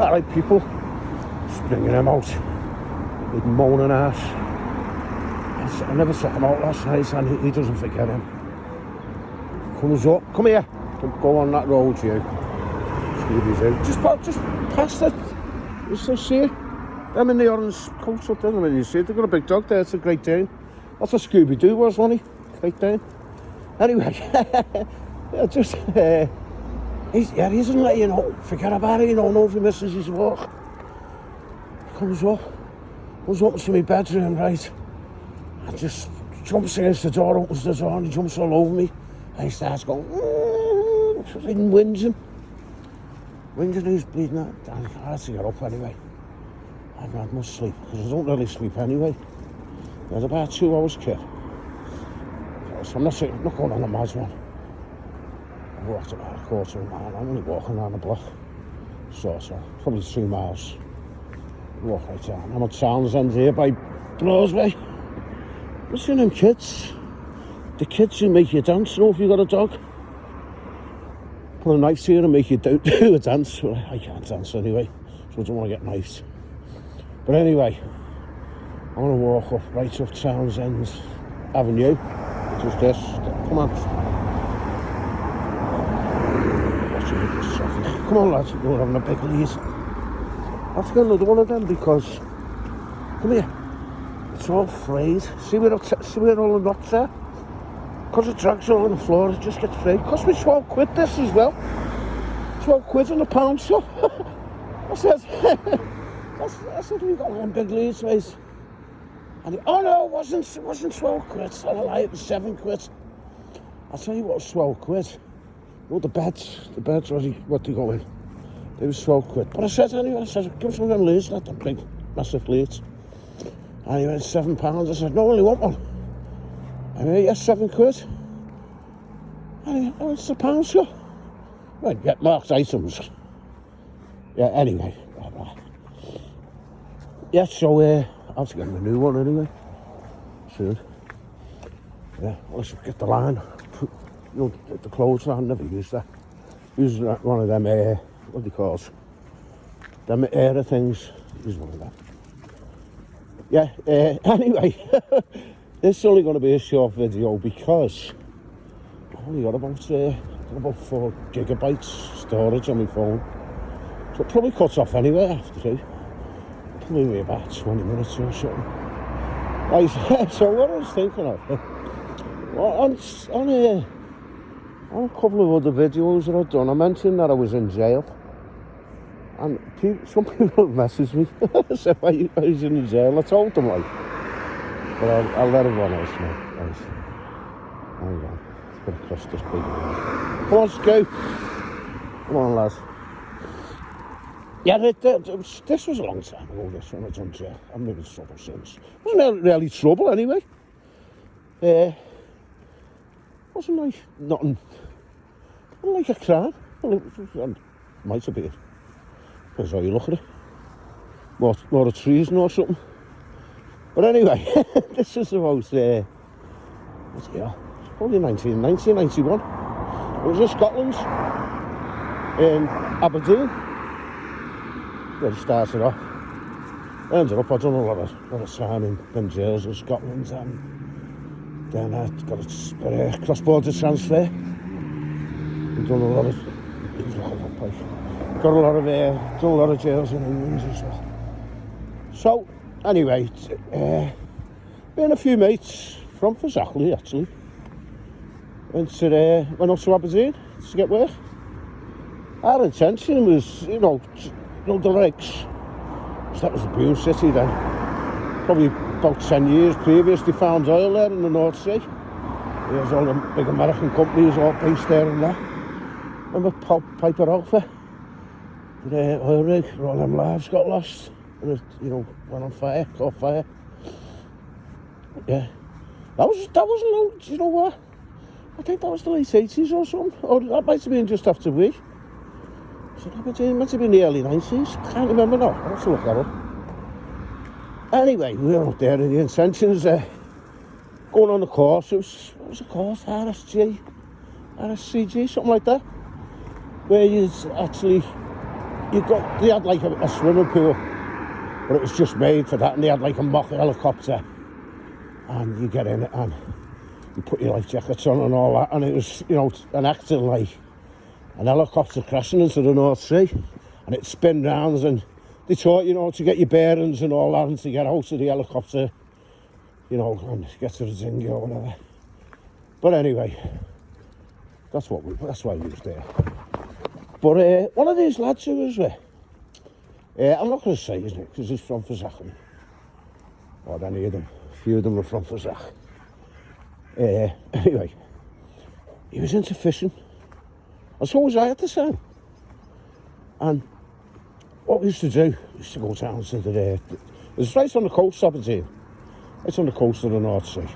Alright, people, just bringing him out. Big moaning ass. I never took him out last night and he doesn't forget him. Comes up, come here. Don't go on that road, you. Scooby's out. Just past it. You still see it? Them in the orange coats up there, you see it. They've got a big dog there, it's a Great Dane. That's what Scooby-Doo was, wasn't he? Great Dane. Anyway, yeah, just, he doesn't let you know. Forget about it, you know if he misses his walk. Comes up to my bedroom, right? And just jumps against the door, opens the door, and he jumps all over me. And he starts going, whinging. Whinging, he's bleeding out. I had to get up anyway. I've had much sleep, because I don't really sleep anyway. I had about 2 hours kit. So I'm not going on a mad one. I walked about a quarter of a mile. I'm only walking around the block. So, probably 3 miles. Walk right down. I'm at Townsend here by Broadway. What's your name, kids? The kids who make you dance, you know, if you've got a dog. Put a knife to you and make you do a dance. Well, I can't dance anyway, so I don't want to get knifed. But anyway, I'm going to walk up right up Townsend Avenue, which is this. Come on. Come on, lads, we're having a big lead. I have to get another one of them because, come here, it's all frayed. See where all the knots are? Because it drags along the floor, it just gets frayed. Cost me 12 quid this as well. 12 quid on a pound shop. I said, we got one big lead, mate. And he, oh no, it wasn't 12 quid. I lie, it was 7 quid. I'll tell you what was 12 quid. Well, the beds, what they go in. They was 12 quid. But I said anyway, give me some of them leads, not them big, massive leads. And he went £7. I said, no, I only want one. And he went, yes, 7 quid. And he went, oh, it's a pound shop. Right, get marked items. Yeah, anyway, blah, blah. Yeah, so I'll have to get him a new one anyway. Soon. Yeah, let's get the line. You know, the clothes line, never used that. Using one of them what do you call it? Them air things. Use one of that. Yeah, anyway, this is only going to be a short video because I've only got about 4 gigabytes storage on my phone. So it probably cuts off anyway after probably about 20 minutes or something. Right, so what I was thinking of, well, on a couple of other videos that I've done, I mentioned that I was in jail. And some people have messaged me, said I was in jail. I told them, like, but I'll let everyone else know. Right. Hang on, let's get across this big road. Come on, Scoop. Come on, lads. Yeah, this was a long time ago, this when I was in jail. I've been in trouble since. Wasn't really trouble anyway. Wasn't like nothing. Wasn't like a crime. Well, it might have been. Depends how you look at it. More of treason or something. But anyway, this is about, what's it, yeah? It's probably 1991. It was in Scotland, in Aberdeen, where it started off. I ended up, I'd done a lot of time in them jails in Scotland, and then I got a cross-border transfer. I've done a lot of, done a lot of jails in England as well. So, anyway, me and a few mates from Fazackley actually went up to Aberdeen to get work. Our intention was, you know the lakes. So that was the Boom City then. Probably about 10 years previous, they found oil there in the North Sea. There's all the big American companies all based there and that. Remember Piper Alpha? The oil rig, where all them lives got lost. And it, went on fire, caught fire. Yeah. That wasn't long, you know what? I think that was the late 80s or something. Or that might have been just after we. So that might have been the early 90s. I can't remember now. I'll have to look that up. Anyway, we were up there in the intentions, going on the course. What was the course? RSCG, something like that. Where you actually they had like a swimming pool, but it was just made for that, and they had like a mock helicopter, and you get in it and you put your life jackets on and all that, and it was, you know, an acting like an helicopter crashing into the North Sea, and it spin rounds, and they taught, you know, to get your bearings and all that, and to get out of the helicopter, you know, and get to the dinghy or whatever. But anyway, that's why we was there. But one of these lads who was there, I'm not going to say his name because he's from Fazakerley, or any of them. A few of them are from Fazak. Anyway, he was into fishing, and so was I at the time. And what we used to do, we used to go down to it was right on the coast of Aberdeen, right on the coast of the North Sea,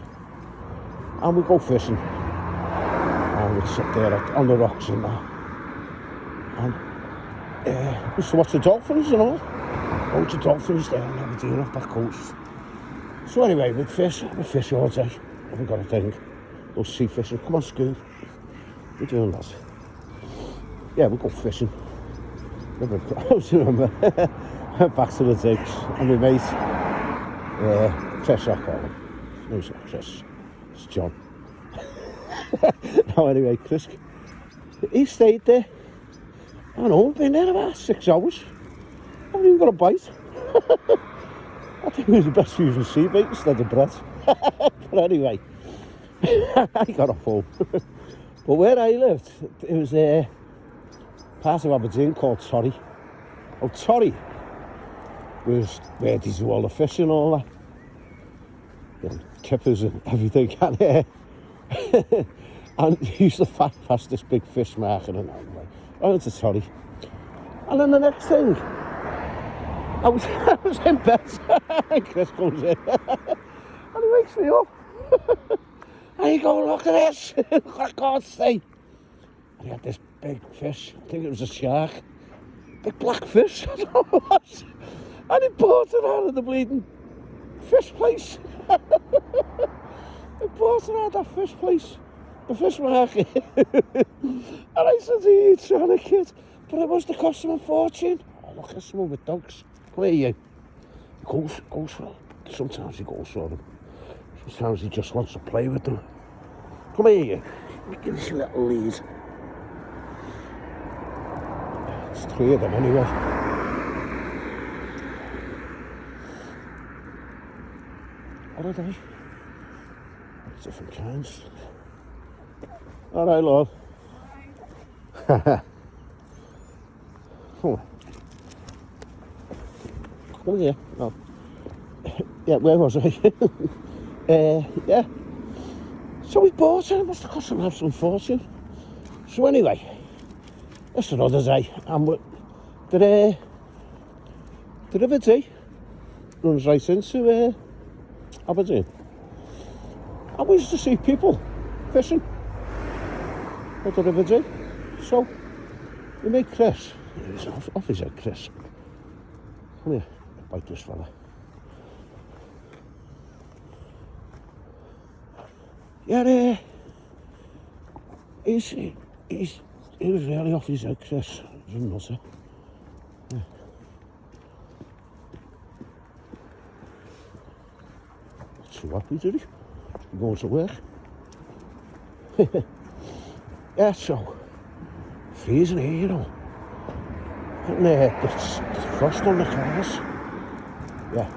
and we'd go fishing, and we'd sit there on the rocks and that, and we used to watch the dolphins and all. Loads of dolphins there in Aberdeen off that coast. So anyway, we'd fish all day. Haven't got a thing. Go sea fishing. Come on, school. We're doing that. Yeah, we go fishing. I remember. Back to the digs. And my mate, Chris, I call him. Who's that? Chris. It's John. No, anyway, Chris, he stayed there. I don't know, we've been there about 6 hours. I haven't even got a bite. I think it was the best using sea bait instead of bread. But anyway, I got off home. But where I lived, it was part of Aberdeen called Torry. Oh, Torry was where they do all the fishing and all that. You know, kippers and everything. And he used to pass this big fish market, and I went to Torry. And then the next thing, I was in bed, and Chris comes in, and he wakes me up. And he goes, look at this, I can't stay. And he had this big fish, I think it was a shark, big black fish, I don't know what it was. And he bought it out of the bleeding fish place. He bought it out of that fish place, the fish market. And I said to you, trying to kid, but it must have cost him a fortune. Oh, look at some with dogs. Come here, you. He goes for them. Sometimes he goes for them. Sometimes he just wants to play with them. Come here, you. Give us a little lead. It's 3 of them anyway. Holiday. Different kinds. All right, love. Come on. Come here. No. Yeah, where was I? Yeah. So we bought it. It must have cost an absolute fortune. So anyway, it's another day. And the River Dee runs right into Aberdeen. And we used to see people fishing at the River Dee. So we made Chris. He's off his head, Chris. Come here, bite this fella. Yeah, he was really off his head, Chris. He was a nutter. Yeah. Not too happy, did he? He going to work. Yeah, so freezing here, you know. And the frost on the cars. Yeah.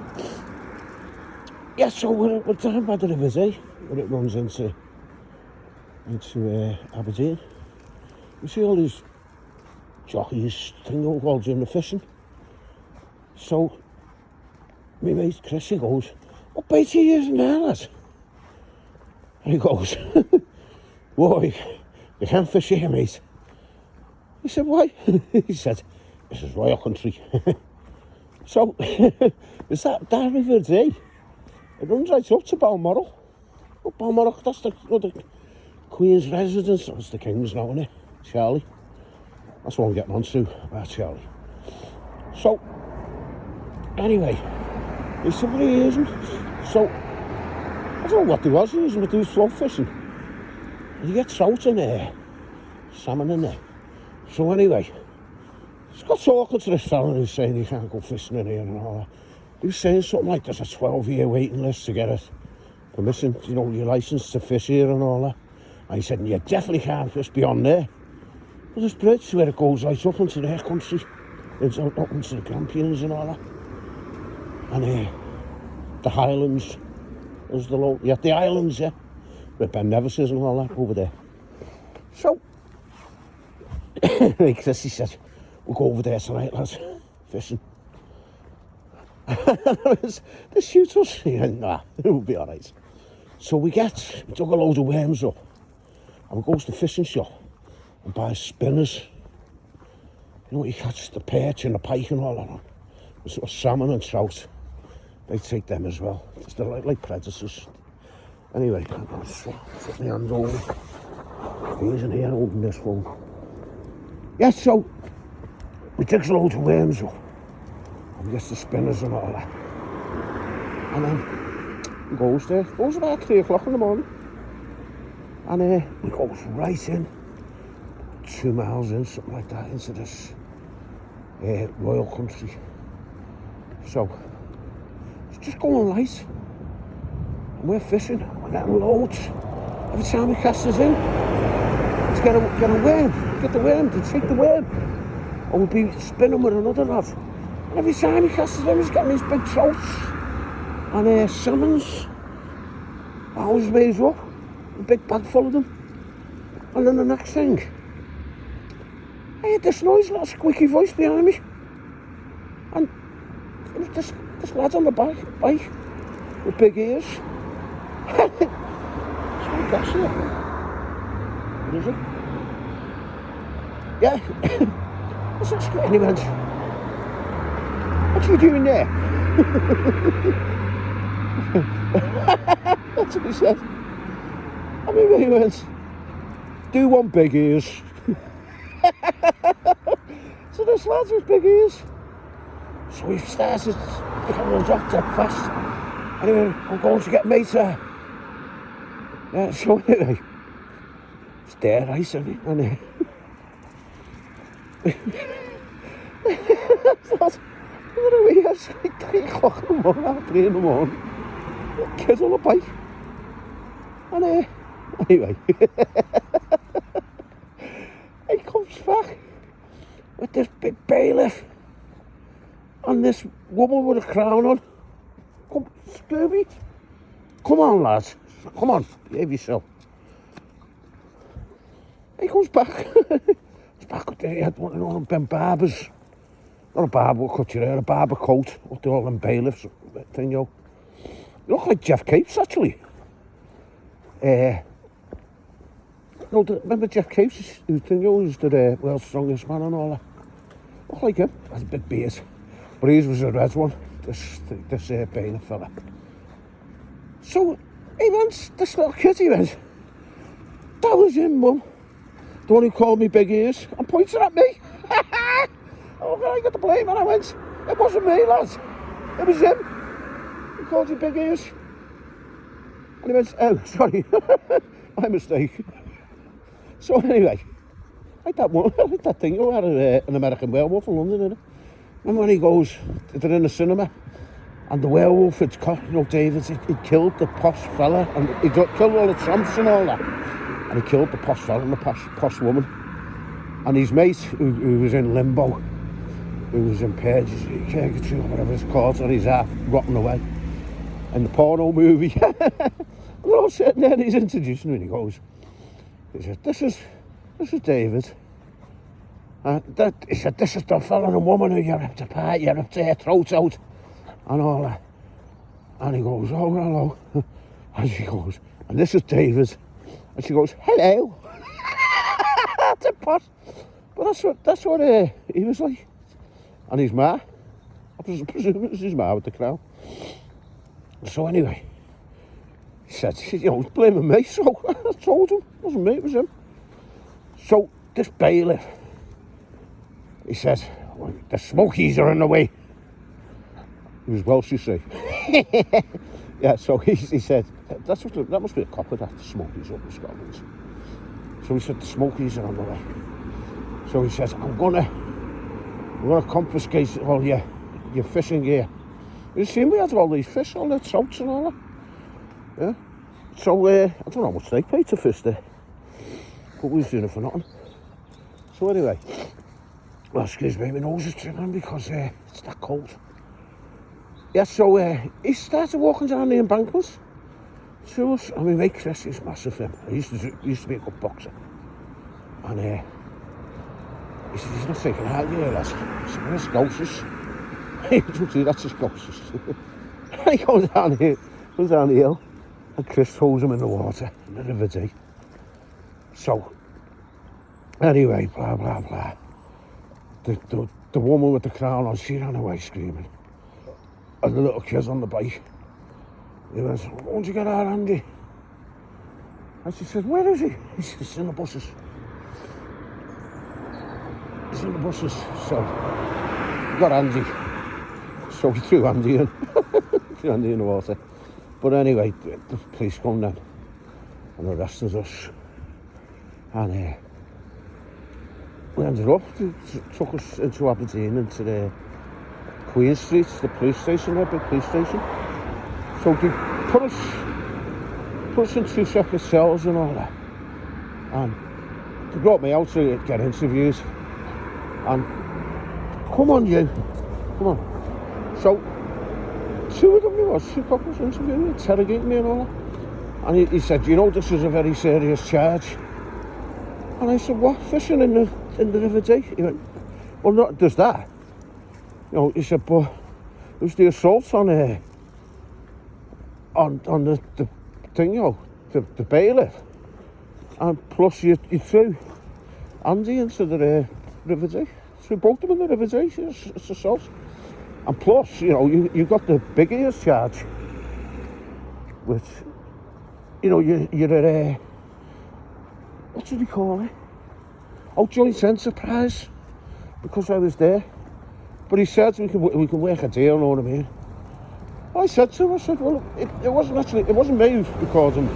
Yeah, so we're down by the River Dee, where it runs into Aberdeen. You see all these jockeys thing all doing the fishing. So my mate Chris, he goes, what bait are you using there, lad? And he goes, boy, you can't fish here, mate. He said, why? He said, this is Royal Country. So, is that River Dee? It runs right up to Balmoral. Oh, Balmoral, that's the Queen's residence. That's the King's now, isn't it? Charlie. That's what I'm getting on to, about Charlie. So, anyway, he said, what are you using? So, I don't know what he was using, but he was float fishing. And you get trout in there, salmon in there. So anyway, He's got talking to this fella who's saying he can't go fishing in here and all that. He was saying something like there's a 12-year waiting list to get it permission, you know, your licence to fish here and all that. And he said, you definitely can't fish beyond there. But this bridge where it goes right up into their country, it's up into the Grampians and all that. And the Highlands, is the low, yeah, the islands, yeah, with Ben Nevis is and all that over there. So, Chris, he said, we'll go over there tonight, lads, fishing. They shoot us. He went, nah, it'll be alright. So we dug a load of worms up, and we go to the fishing shop and buy spinners. You know, you catch the perch and the pike and all that on. The sort of salmon and trout. They take them as well. They're like predators. Anyway, I'll put my hand over. He isn't here holding this phone. Yeah, so we dig a load of worms up. And we get the spinners and all that. And then he goes there. It goes about 3 o'clock in the morning. And he goes right in. 2 miles in, something like that, into this royal country. So, it's just going light. And we're fishing, we're getting loads. Every time he casts us in, to get a worm, get the worm, to take the worm. Or we'll be spinning with another lad. And every time he casts us in, he's getting these big trouts. And salmons. I always raise up, a big bag full of them. And then the next thing, I heard this noise, a little squeaky voice behind me. And it was this lad on the bike with big ears. It's my gas here. What is it? Yeah. What's that squeaky? And he went, what are you doing there? That's what he said. I mean, he went, do one big ears. So this lad's with big ears. So we started becoming a doctor fast. Anyway, I'm going to get mate there. Yeah, so anyway, it's dead ice, isn't it? And it's like 3 o'clock in the morning, half 3 in the morning. Kids on a bike. And anyway, he comes back with this big bailiff and this woman with a crown on. Come, Scooby. Come on, lads. Come on, behave yourself. He comes back. He's back with he had one of them barbers. Not a barber will cut your hair, a barber coat. What they call them bailiffs thing, yo. You look like Jeff Capes, actually. No, remember Jeff Capes, who's the world's strongest man and all that? Look like him. Has a big beard. But his was a red one, this bailiff fella. So, he went, this little kid, he went, that was him, Mum. The one who called me big ears and pointed at me. Oh, I got the blame, and I went, it wasn't me, lads. It was him. He called you big ears. And he went, oh, sorry, my mistake. So anyway, like that thing, you had an American Werewolf in London, innit? And when he goes, they're in the cinema, and the werewolf, it's caught, you know, David, he killed the posh fella, and he killed all the tramps and all that. And he killed the posh fella and the posh woman. And his mate, who was in limbo, who was in purgatory, whatever it's called, and he's half rotting away in the porno movie. And they're all sitting there, and he's introducing me, and he said, this is David. He said, this is the fella and woman who you're up to part, you're up to her throat out, and all that. And he goes, oh, hello. And she goes, and this is David. And she goes, hello. That's a pot. But that's what he was like. And his ma, I presume it was his ma with the crown. So anyway, he said, you know, he's blaming me, so I told him, it wasn't me, it was him. So this bailiff, he said, well, the smokies are in the way. He was Welsh, you see. Yeah, so he said, that must be a copper, that, the smokies up in Scotland. So he said, the smokies are on the way. So he says, I'm gonna we're going to confiscate all your fishing gear. You see, we had all these fish, all the trouts and all that. Yeah. So, I don't know how much they pay to fish there. But we was doing it for nothing. So anyway, well, excuse me, my nose is trimming because it's that cold. Yeah, so he started walking down the embankment to us. I mean, mate Chris is massive him. He used to be a good boxer. And he said, he's not taking it out here, lads. I said, where's Scousers? He doesn't do that to Scousers. And he goes down the hill, and Chris throws him in the water, in the River Dee. So, anyway, blah, blah, blah. The woman with the crown on, she ran away screaming. And the little kids on the bike. He went, won't you get out, Andy? And she said, where is he? He said, he's in the buses. He's in the buses. So, got Andy. So we threw Andy in. Threw Andy in the water. But anyway, the police come then and arrested us. And we ended up, took us into Aberdeen, into the Queen Street, the police station there, big police station. So they put us in 2 separate cells and all that. And they brought me out to get interviewed. And come on, you. Come on. So 2 of them, two couples interviewing me, interrogating me and all that. And he said, you know, this is a very serious charge. And I said, what? Fishing in the River Dee? He went, well, not just that. You know, he said, but it was the assault on the thing, you know, the bailiff. And plus you threw Andy into the River Dee. Threw both of them in the River Dee. It's assault. And plus, you know, you got the big ears charge, which, you know, you're at what do they call it? Oh, joint enterprise, because I was there. But he said we can work a deal, you know what I mean? I said to him, I said, well, it wasn't me who called him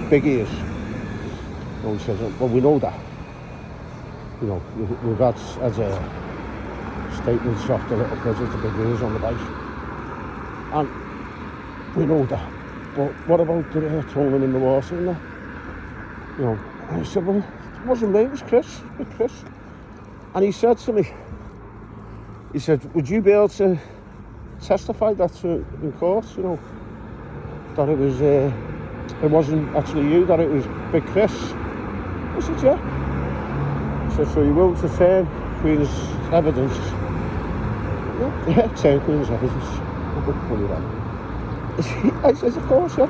big ears. No, he said, well, we know that. You know, we've had as a statements off the little kids with the big ears on the bike. And we know that. But what about the throwing him in the water and that? You know, and I said, well, it wasn't me, it was Chris, big Chris. And he said to me, he said, would you be able to testify that in court, you know, that it wasn't actually you, that it was big Chris? I said, yeah. He said, so you're willing to turn Queen's evidence? Yeah, turn Queen's evidence. Funny that. I said, of course, yeah.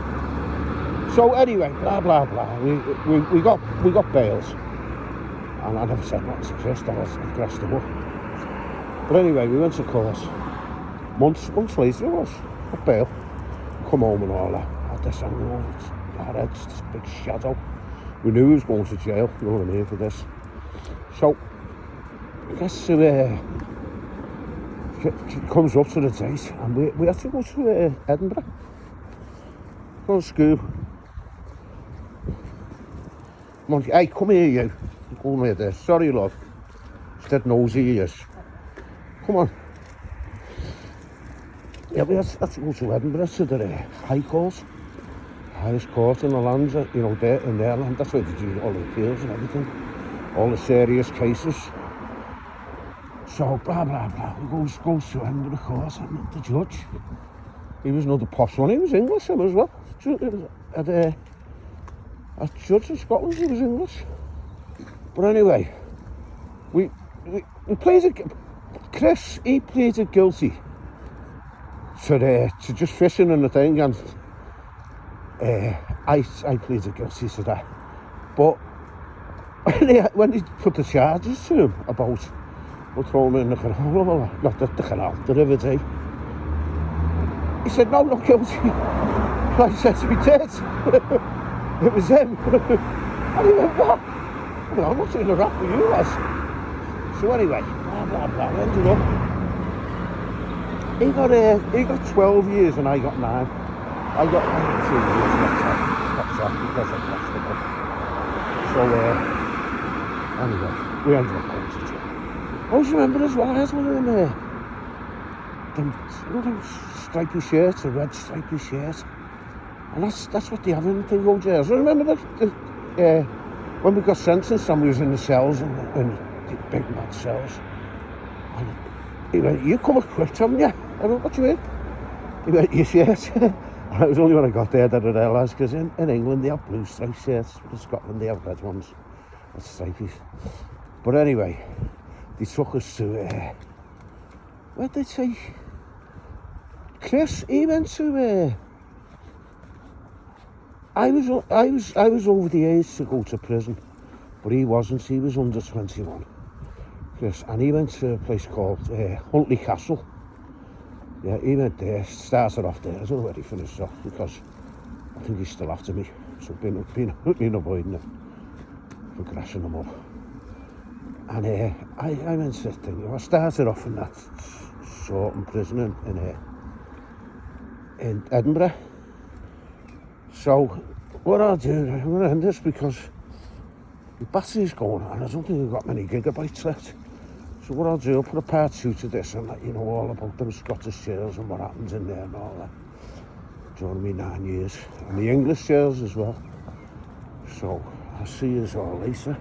So anyway, blah, blah, blah. We got bails. And I never said nothing to Chris, that was aggressive. But anyway, we went to court. Months later it was, got bail. Come home and all that. Had this hanging over our heads, this big shadow. We knew he was going to jail, you know what I mean, for this. So, I guess it comes up to the date, and we had to go to Edinburgh. Go to school. Come on, hey, come here, you. Come here there. Sorry, love. It's that nosy he is. Come on. Yeah, we had to go to Edinburgh to the High Court. Highest court in the land, you know, there in their land. That's where they do all the appeals and everything. All the serious cases. So, blah, blah, blah. We goes to Edinburgh Court, and the judge, he was another posh one. He was English, him as well. A judge in Scotland, he was English. But anyway, we pleaded, Chris, he pleaded guilty to just fishing and the thing, and I pleaded guilty to that. But when they put the charges to him about throwing him in the canal, not the canal, the River Dee, he said, no, not guilty. And I said, we did. It was him. And he went, what? Well, I'm not saying a rap with you, lads. So anyway, blah, blah, blah, ended up. He got 12 years and I got 9. I got 2 years, that's that, because I lost the book. So, anyway, we ended up going to jail. always remember as well, I had one of them, you know, them stripy shirts, a red stripy shirt. And that's what they have in Dingo jails. I remember when we got sentenced and we was in the cells, in the big mad cells. And he went, you come quick, haven't you? I went, what do you mean? He went, yes, yes. And it was only when I got there that I realised, because in England they have blue striped shirts, but in Scotland they have red ones. That's stripy. But anyway, they took us to, where did they say? Chris, he went to, I was over the age to go to prison, but he wasn't. He was under 21. Chris, and he went to a place called Huntly Castle. Yeah, he went there. Started off there. I don't know where he finished off because I think he's still after me. So been avoiding him for crashing him up. And I went to the thing. I started off in that sort of prison in Edinburgh. So what I'll do, I'm going to end this because the battery's going on. I don't think I've got many gigabytes left. So what I'll do, I'll put a part 2 to this and let you know all about them Scottish jails and what happens in there and all that. During me 9 years. And the English jails as well. So I'll see you all later.